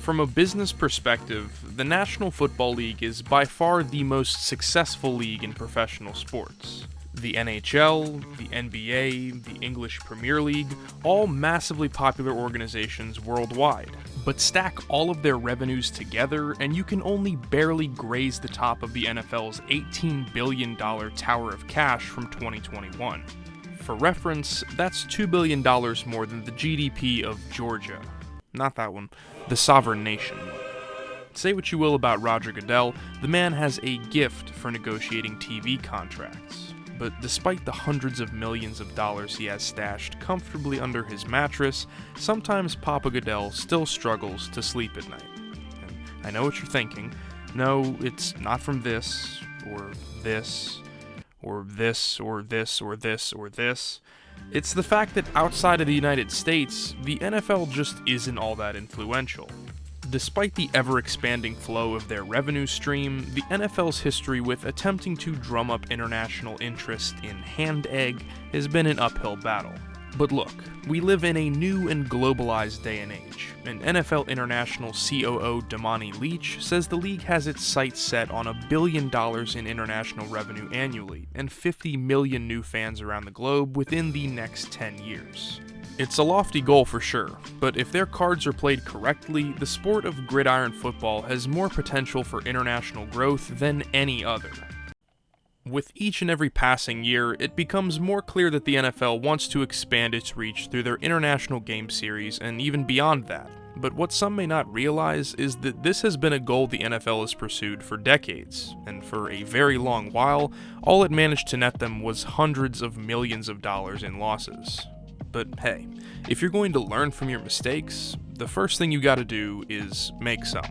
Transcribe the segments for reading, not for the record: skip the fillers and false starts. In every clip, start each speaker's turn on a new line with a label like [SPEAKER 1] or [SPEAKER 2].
[SPEAKER 1] From a business perspective, the National Football League is by far the most successful league in professional sports. The NHL, the NBA, the English Premier League, all massively popular organizations worldwide. But stack all of their revenues together, and you can only barely graze the top of the NFL's $18 billion tower of cash from 2021. For reference, that's $2 billion more than the GDP of Georgia. Not that one, the sovereign nation. Say what you will about Roger Goodell, the man has a gift for negotiating TV contracts. But despite the hundreds of millions of dollars he has stashed comfortably under his mattress, sometimes Papa Goodell still struggles to sleep at night. And I know what you're thinking. No, it's not from this, or this, or this, or this, or this, or this. It's the fact that outside of the United States, the NFL just isn't all that influential. Despite the ever-expanding flow of their revenue stream, the NFL's history with attempting to drum up international interest in hand egg has been an uphill battle. But look, we live in a new and globalized day and age, and NFL International COO Damani Leach says the league has its sights set on $1 billion in international revenue annually, and 50 million new fans around the globe within the next 10 years. It's a lofty goal for sure, but if their cards are played correctly, the sport of gridiron football has more potential for international growth than any other. With each and every passing year, it becomes more clear that the NFL wants to expand its reach through their international game series and even beyond that. But what some may not realize is that this has been a goal the NFL has pursued for decades, and for a very long while, all it managed to net them was hundreds of millions of dollars in losses. But hey, if you're going to learn from your mistakes, the first thing you gotta do is make some.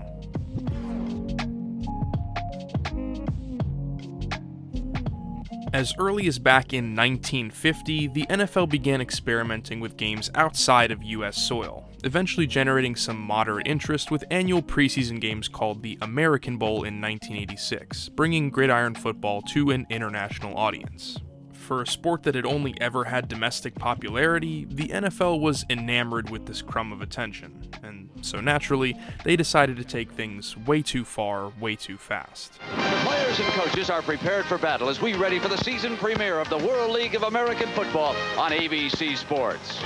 [SPEAKER 1] As early as back in 1950, the NFL began experimenting with games outside of US soil, eventually generating some moderate interest with annual preseason games called the American Bowl in 1986, bringing gridiron football to an international audience. For a sport that had only ever had domestic popularity, the NFL was enamored with this crumb of attention, and so naturally, they decided to take things way too far, way too fast.
[SPEAKER 2] Players and coaches are prepared for battle as we ready for the season premiere of the World League of American Football on ABC Sports.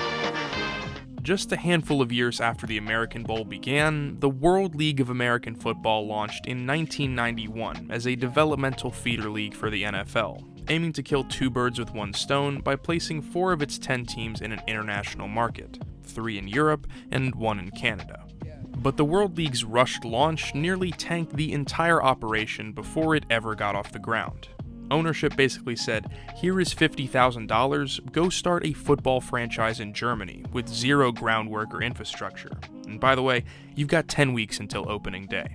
[SPEAKER 1] Just a handful of years after the American Bowl began, the World League of American Football launched in 1991 as a developmental feeder league for the NFL, aiming to kill two birds with one stone by placing 4 of its 10 teams in an international market, 3 in Europe and 1 in Canada. But the World League's rushed launch nearly tanked the entire operation before it ever got off the ground. Ownership basically said, here is $50,000, go start a football franchise in Germany with zero groundwork or infrastructure. And by the way, you've got 10 weeks until opening day.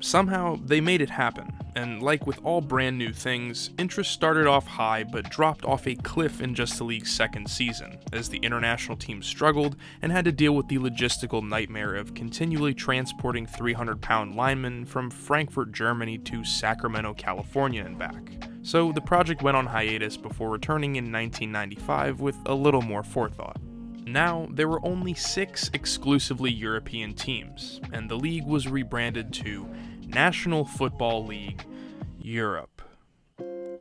[SPEAKER 1] Somehow, they made it happen, and like with all brand new things, interest started off high but dropped off a cliff in just the league's second season, as the international team struggled and had to deal with the logistical nightmare of continually transporting 300-pound linemen from Frankfurt, Germany to Sacramento, California and back. So the project went on hiatus before returning in 1995 with a little more forethought. Now, there were only 6 exclusively European teams, and the league was rebranded to National Football League Europe.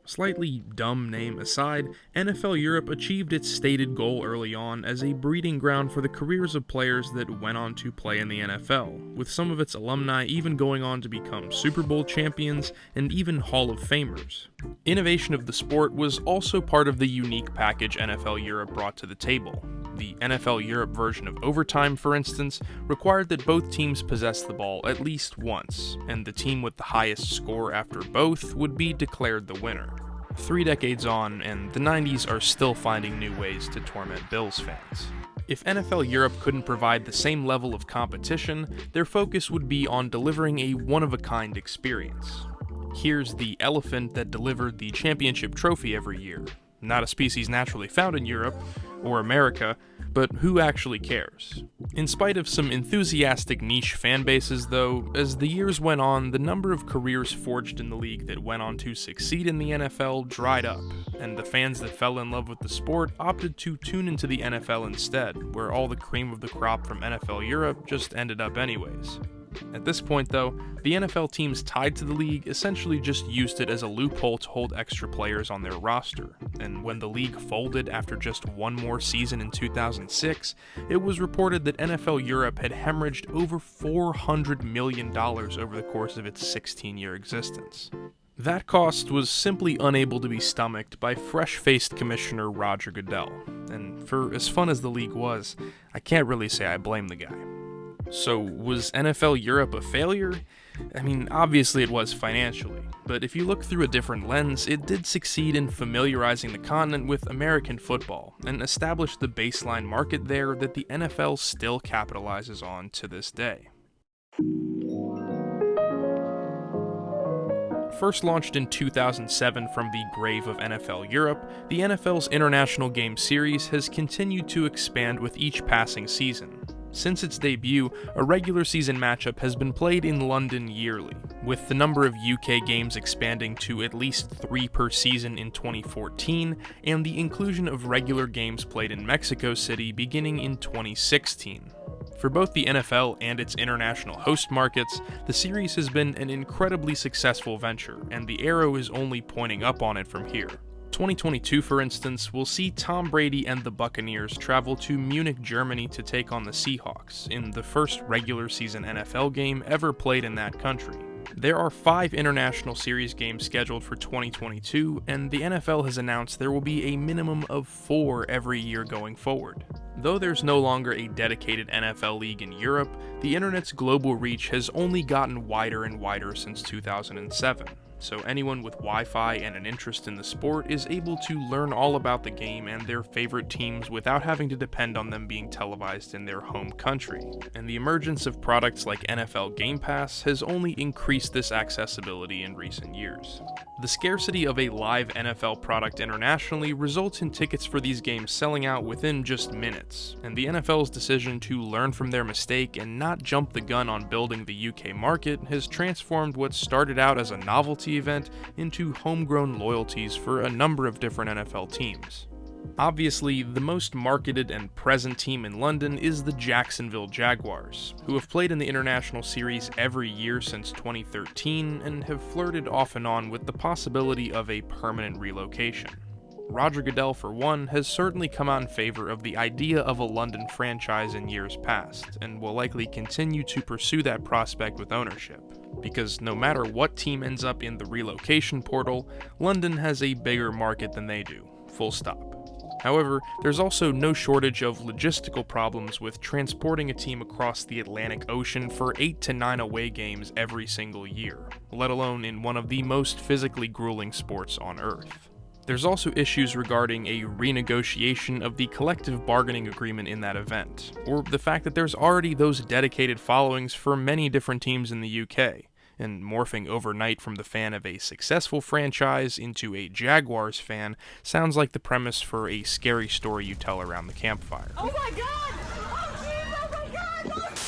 [SPEAKER 1] Slightly dumb name aside, NFL Europe achieved its stated goal early on as a breeding ground for the careers of players that went on to play in the NFL, with some of its alumni even going on to become Super Bowl champions and even Hall of Famers. Innovation of the sport was also part of the unique package NFL Europe brought to the table. The NFL Europe version of overtime, for instance, required that both teams possess the ball at least once, and the team with the highest score after both would be declared the winner. 3 decades on, and the 90s are still finding new ways to torment Bills fans. If NFL Europe couldn't provide the same level of competition, their focus would be on delivering a one-of-a-kind experience. Here's the elephant that delivered the championship trophy every year. Not a species naturally found in Europe, or America, but who actually cares? In spite of some enthusiastic niche fan bases though, as the years went on, the number of careers forged in the league that went on to succeed in the NFL dried up, and the fans that fell in love with the sport opted to tune into the NFL instead, where all the cream of the crop from NFL Europe just ended up anyways. At this point, though, the NFL teams tied to the league essentially just used it as a loophole to hold extra players on their roster, and when the league folded after just one more season in 2006, it was reported that NFL Europe had hemorrhaged over $400 million over the course of its 16-year existence. That cost was simply unable to be stomached by fresh-faced Commissioner Roger Goodell, and for as fun as the league was, I can't really say I blame the guy. So, was NFL Europe a failure? I mean, obviously it was financially, but if you look through a different lens, it did succeed in familiarizing the continent with American football, and established the baseline market there that the NFL still capitalizes on to this day. First launched in 2007 from the grave of NFL Europe, the NFL's International Game Series has continued to expand with each passing season. Since its debut, a regular season matchup has been played in London yearly, with the number of UK games expanding to at least 3 per season in 2014, and the inclusion of regular games played in Mexico City beginning in 2016. For both the NFL and its international host markets, the series has been an incredibly successful venture, and the arrow is only pointing up on it from here. 2022, for instance, will see Tom Brady and the Buccaneers travel to Munich, Germany to take on the Seahawks in the first regular season NFL game ever played in that country. There are 5 international series games scheduled for 2022, and the NFL has announced there will be a minimum of 4 every year going forward. Though there's no longer a dedicated NFL league in Europe, the internet's global reach has only gotten wider and wider since 2007. So anyone with Wi-Fi and an interest in the sport is able to learn all about the game and their favorite teams without having to depend on them being televised in their home country. And the emergence of products like NFL Game Pass has only increased this accessibility in recent years. The scarcity of a live NFL product internationally results in tickets for these games selling out within just minutes, and the NFL's decision to learn from their mistake and not jump the gun on building the UK market has transformed what started out as a novelty event into homegrown loyalties for a number of different NFL teams. Obviously, the most marketed and present team in London is the Jacksonville Jaguars, who have played in the International Series every year since 2013 and have flirted off and on with the possibility of a permanent relocation. Roger Goodell, for one, has certainly come out in favor of the idea of a London franchise in years past, and will likely continue to pursue that prospect with ownership. Because no matter what team ends up in the relocation portal, London has a bigger market than they do, full stop. However, there's also no shortage of logistical problems with transporting a team across the Atlantic Ocean for 8 to 9 away games every single year, let alone in one of the most physically grueling sports on Earth. There's also issues regarding a renegotiation of the collective bargaining agreement in that event, or the fact that there's already those dedicated followings for many different teams in the UK, and morphing overnight from the fan of a successful franchise into a Jaguars fan sounds like the premise for a scary story you tell around the campfire.
[SPEAKER 3] Oh my god! Oh jeez, oh my god!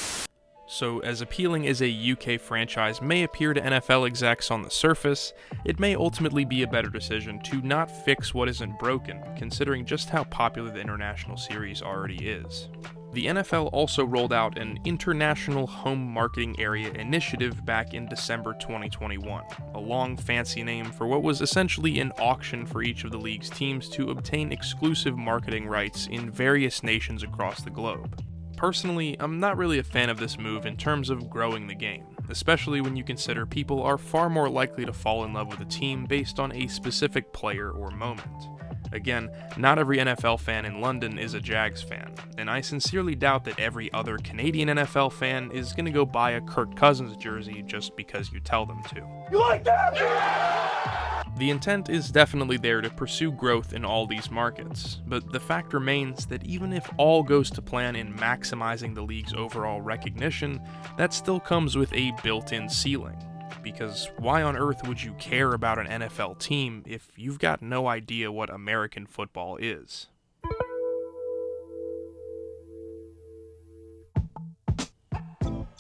[SPEAKER 1] So as appealing as a UK franchise may appear to NFL execs on the surface, it may ultimately be a better decision to not fix what isn't broken, considering just how popular the international series already is. The NFL also rolled out an International Home Marketing Area initiative back in December 2021, a long fancy name for what was essentially an auction for each of the league's teams to obtain exclusive marketing rights in various nations across the globe. Personally, I'm not really a fan of this move in terms of growing the game, especially when you consider people are far more likely to fall in love with a team based on a specific player or moment. Again, not every NFL fan in London is a Jags fan, and I sincerely doubt that every other Canadian NFL fan is going to go buy a Kirk Cousins jersey just because you tell them to.
[SPEAKER 3] You like that? Yeah!
[SPEAKER 1] The intent is definitely there to pursue growth in all these markets, but the fact remains that even if all goes to plan in maximizing the league's overall recognition, that still comes with a built-in ceiling. Because why on earth would you care about an NFL team if you've got no idea what American football is?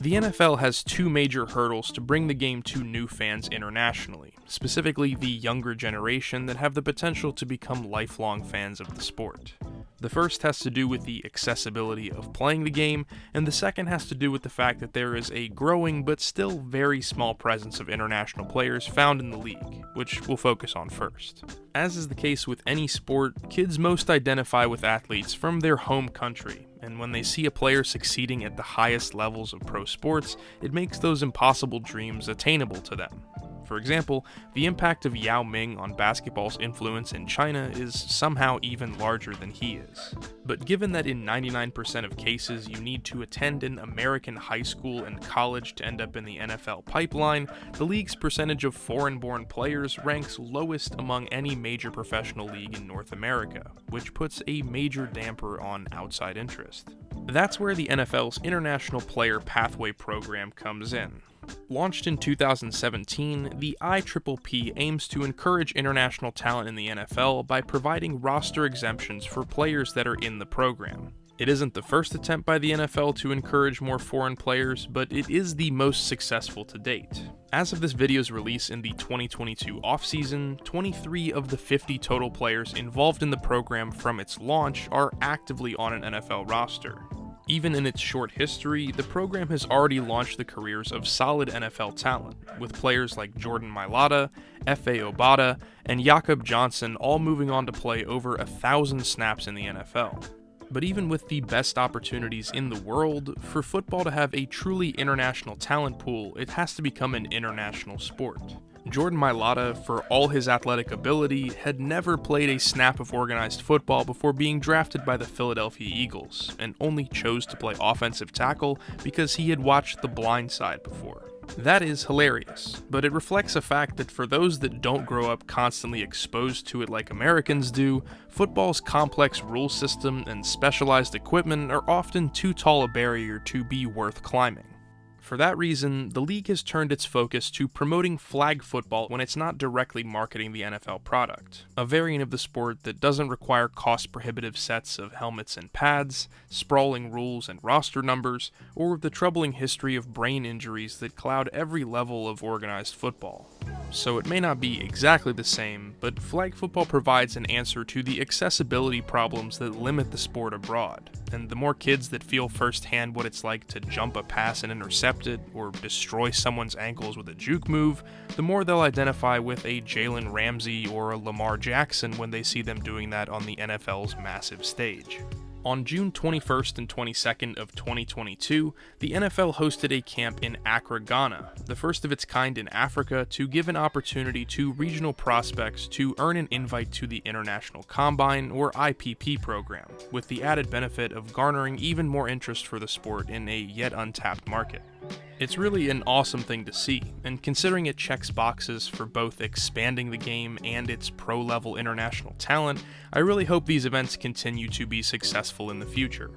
[SPEAKER 1] The NFL has 2 major hurdles to bring the game to new fans internationally, specifically the younger generation that have the potential to become lifelong fans of the sport. The first has to do with the accessibility of playing the game, and the second has to do with the fact that there is a growing but still very small presence of international players found in the league, which we'll focus on first. As is the case with any sport, kids most identify with athletes from their home country, and when they see a player succeeding at the highest levels of pro sports, it makes those impossible dreams attainable to them. For example, the impact of Yao Ming on basketball's influence in China is somehow even larger than he is. But given that in 99% of cases you need to attend an American high school and college to end up in the NFL pipeline, the league's percentage of foreign-born players ranks lowest among any major professional league in North America, which puts a major damper on outside interest. That's where the NFL's International Player Pathway program comes in. Launched in 2017, the IPPP aims to encourage international talent in the NFL by providing roster exemptions for players that are in the program. It isn't the first attempt by the NFL to encourage more foreign players, but it is the most successful to date. As of this video's release in the 2022 offseason, 23 of the 50 total players involved in the program from its launch are actively on an NFL roster. Even in its short history, the program has already launched the careers of solid NFL talent, with players like Jordan Mailata, Efe Obada, and Jakob Johnson all moving on to play over 1,000 snaps in the NFL. But even with the best opportunities in the world, for football to have a truly international talent pool, it has to become an international sport. Jordan Mailata, for all his athletic ability, had never played a snap of organized football before being drafted by the Philadelphia Eagles, and only chose to play offensive tackle because he had watched The Blind Side before. That is hilarious, but it reflects a fact that for those that don't grow up constantly exposed to it like Americans do, football's complex rule system and specialized equipment are often too tall a barrier to be worth climbing. For that reason, the league has turned its focus to promoting flag football when it's not directly marketing the NFL product, a variant of the sport that doesn't require cost-prohibitive sets of helmets and pads, sprawling rules and roster numbers, or the troubling history of brain injuries that cloud every level of organized football. So it may not be exactly the same, but flag football provides an answer to the accessibility problems that limit the sport abroad, and the more kids that feel firsthand what it's like to jump a pass and intercept it, or destroy someone's ankles with a juke move, the more they'll identify with a Jalen Ramsey or a Lamar Jackson when they see them doing that on the NFL's massive stage. On June 21st and 22nd of 2022, the NFL hosted a camp in Accra, Ghana, the first of its kind in Africa, to give an opportunity to regional prospects to earn an invite to the International Combine, or IPP program, with the added benefit of garnering even more interest for the sport in a yet untapped market. It's really an awesome thing to see, and considering it checks boxes for both expanding the game and its pro-level international talent, I really hope these events continue to be successful in the future.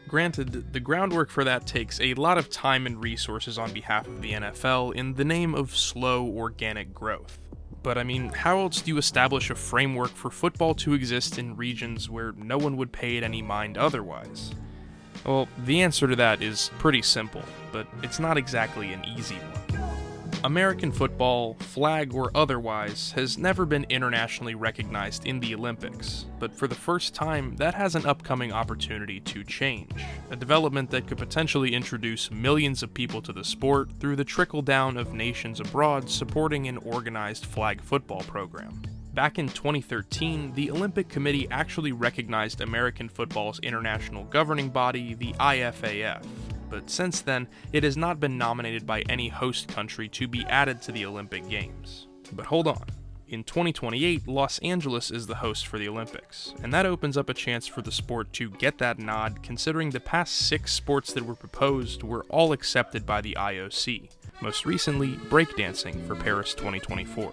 [SPEAKER 1] Granted, the groundwork for that takes a lot of time and resources on behalf of the NFL in the name of slow, organic growth. But I mean, how else do you establish a framework for football to exist in regions where no one would pay it any mind otherwise? Well, the answer to that is pretty simple, but it's not exactly an easy one. American football, flag or otherwise, has never been internationally recognized in the Olympics, but for the first time, that has an upcoming opportunity to change, a development that could potentially introduce millions of people to the sport through the trickle-down of nations abroad supporting an organized flag football program. Back in 2013, the Olympic Committee actually recognized American football's international governing body, the IFAF, but since then, it has not been nominated by any host country to be added to the Olympic Games. But hold on. In 2028, Los Angeles is the host for the Olympics, and that opens up a chance for the sport to get that nod considering the past 6 sports that were proposed were all accepted by the IOC, most recently breakdancing for Paris 2024.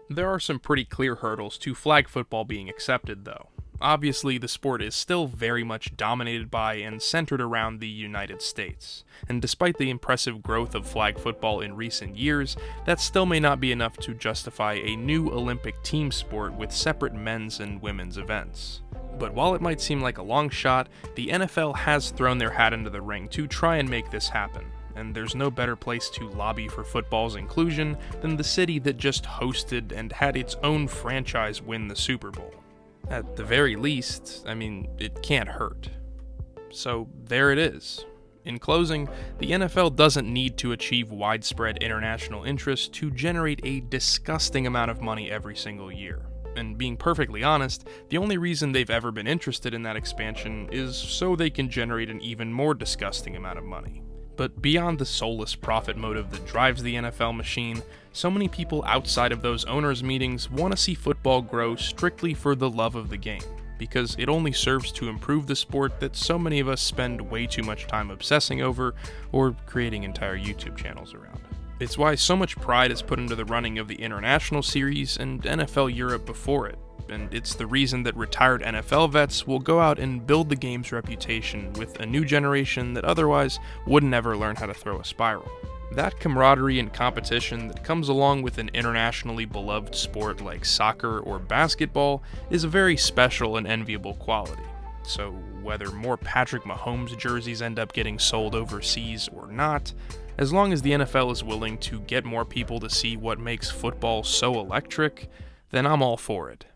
[SPEAKER 1] There are some pretty clear hurdles to flag football being accepted, though. Obviously, the sport is still very much dominated by and centered around the United States, and despite the impressive growth of flag football in recent years, that still may not be enough to justify a new Olympic team sport with separate men's and women's events. But while it might seem like a long shot, the NFL has thrown their hat into the ring to try and make this happen. And there's no better place to lobby for football's inclusion than the city that just hosted and had its own franchise win the Super Bowl. At the very least, it can't hurt. So there it is. In closing, the NFL doesn't need to achieve widespread international interest to generate a disgusting amount of money every single year. And being perfectly honest, the only reason they've ever been interested in that expansion is so they can generate an even more disgusting amount of money. But beyond the soulless profit motive that drives the NFL machine, so many people outside of those owners' meetings want to see football grow strictly for the love of the game, because it only serves to improve the sport that so many of us spend way too much time obsessing over or creating entire YouTube channels around. It's why so much pride is put into the running of the International Series and NFL Europe before it, and it's the reason that retired NFL vets will go out and build the game's reputation with a new generation that otherwise would never learn how to throw a spiral. That camaraderie and competition that comes along with an internationally beloved sport like soccer or basketball is a very special and enviable quality. So whether more Patrick Mahomes jerseys end up getting sold overseas or not, as long as the NFL is willing to get more people to see what makes football so electric, then I'm all for it.